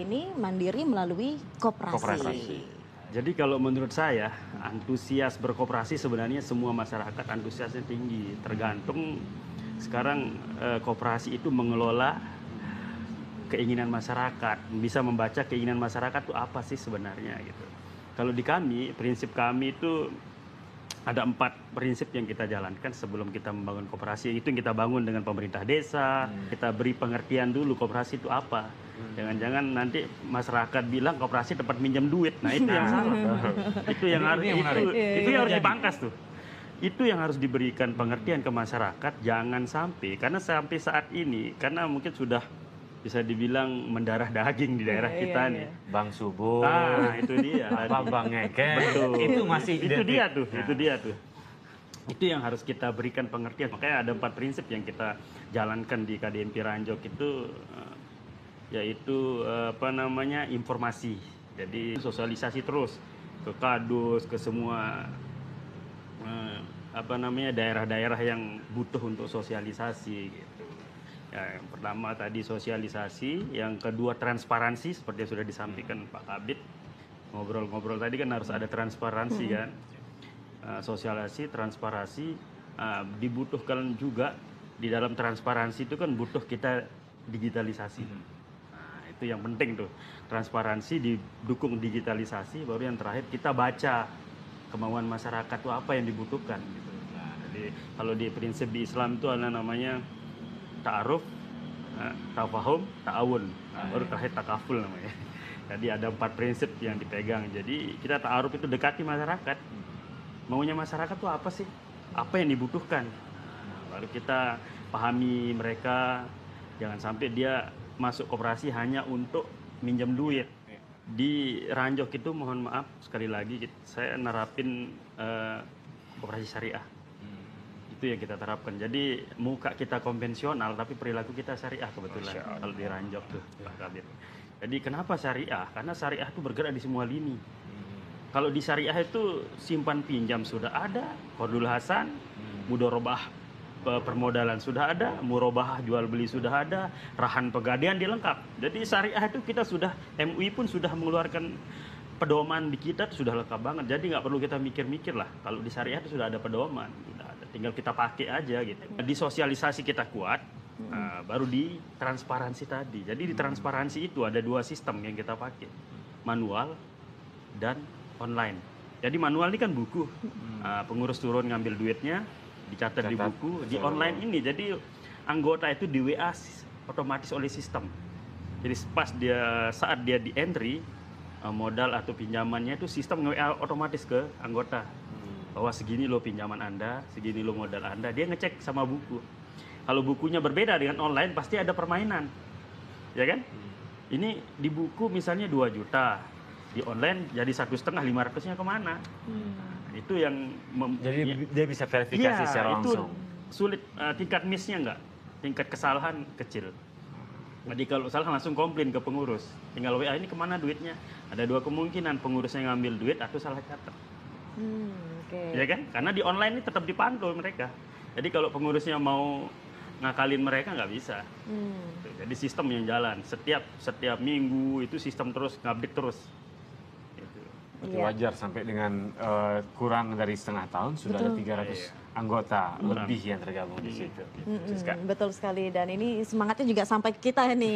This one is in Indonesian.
ini mandiri melalui koperasi. Koperasi. Jadi kalau menurut saya, antusias berkoperasi sebenarnya semua masyarakat antusiasnya tinggi. Tergantung sekarang koperasi itu mengelola keinginan masyarakat, bisa membaca keinginan masyarakat itu apa sih sebenarnya gitu. Kalau di kami, prinsip kami itu ada 4 prinsip yang kita jalankan sebelum kita membangun koperasi. Itu yang kita bangun dengan pemerintah desa, kita beri pengertian dulu koperasi itu apa. Jangan-jangan nanti masyarakat bilang koperasi tempat minjam duit. Nah, itu yang salah. Itu yang harus itu yang harus dipangkas tuh. Itu yang harus diberikan pengertian ke masyarakat, jangan sampai karena sampai saat ini karena mungkin sudah bisa dibilang mendarah daging di daerah kita nih. Bang Subuh. Ah, itu dia. Apa Bang Eke. Betul. Itu masih itu dia tuh, itu dia tuh. Itu yang harus kita berikan pengertian. Makanya ada 4 prinsip yang kita jalankan di KDMP Ranjok itu yaitu informasi. Jadi sosialisasi terus ke kadus, ke semua daerah-daerah yang butuh untuk sosialisasi gitu. Ya, yang pertama tadi sosialisasi, yang kedua transparansi seperti yang sudah disampaikan Pak Kabid. Ngobrol-ngobrol tadi kan harus ada transparansi kan. Sosialisasi, transparansi, dibutuhkan juga di dalam transparansi itu kan butuh kita digitalisasi. Nah, itu yang penting tuh. Transparansi didukung digitalisasi, baru yang terakhir kita baca kemauan masyarakat itu apa yang dibutuhkan gitu. Nah, jadi kalau di prinsip di Islam itu ada namanya ta'aruf, tafahum, ta'awun. Baru terakhir takaful namanya. Jadi ada 4 prinsip yang dipegang. Jadi kita ta'aruf itu dekati masyarakat. Maunya masyarakat itu apa sih? Apa yang dibutuhkan? Nah, baru kita pahami mereka. Jangan sampai dia masuk koperasi hanya untuk minjam duit. Di Ranjok itu mohon maaf sekali lagi saya nerapin koperasi syariah. Itu yang kita terapkan. Jadi muka kita konvensional tapi perilaku kita syariah kebetulan kalau di Ranjok tuh Pak Kabir. Jadi kenapa syariah? Karena syariah itu bergerak di semua lini. Kalau di syariah itu simpan pinjam sudah ada, qardul hasan, mudharabah permodalan sudah ada, murabahah jual beli sudah ada, rahan pegadaian dilengkap. Jadi syariah itu kita sudah, MUI pun sudah mengeluarkan pedoman di kita sudah lengkap banget. Jadi nggak perlu kita mikir-mikir lah. Kalau di syariah itu sudah ada pedoman, sudah ada. Tinggal kita pakai aja gitu. Di sosialisasi kita kuat, baru di transparansi tadi. Jadi di transparansi itu ada 2 sistem yang kita pakai, manual dan online. Jadi manual ini kan buku, pengurus turun ngambil duitnya, dicatat di buku. Di online ini, jadi anggota itu di WA otomatis oleh sistem. Jadi saat dia di entry modal atau pinjamannya itu sistem nge-WA otomatis ke anggota bahwa segini lo pinjaman Anda, segini lo modal Anda. Dia ngecek sama buku. Kalau bukunya berbeda dengan online pasti ada permainan, ya kan? Ini di buku misalnya 2 juta, di online jadi 1,5, 500-nya kemana? Itu yang jadi dia bisa verifikasi secara langsung. Itu sulit, tingkat miss-nya enggak, tingkat kesalahan kecil. Jadi kalau salah langsung komplain ke pengurus. Tinggal WA ini kemana duitnya? Ada 2 kemungkinan, pengurusnya ngambil duit atau salah catat. Ya kan? Karena di online ini tetap dipantau mereka. Jadi kalau pengurusnya mau ngakalin mereka nggak bisa. Jadi sistem yang jalan. Setiap minggu itu sistem terus ngupdate terus. Itu wajar sampai dengan kurang dari setengah tahun sudah ada 300 anggota lebih yang tergabung di situ. Betul sekali, dan ini semangatnya juga sampai kita nih.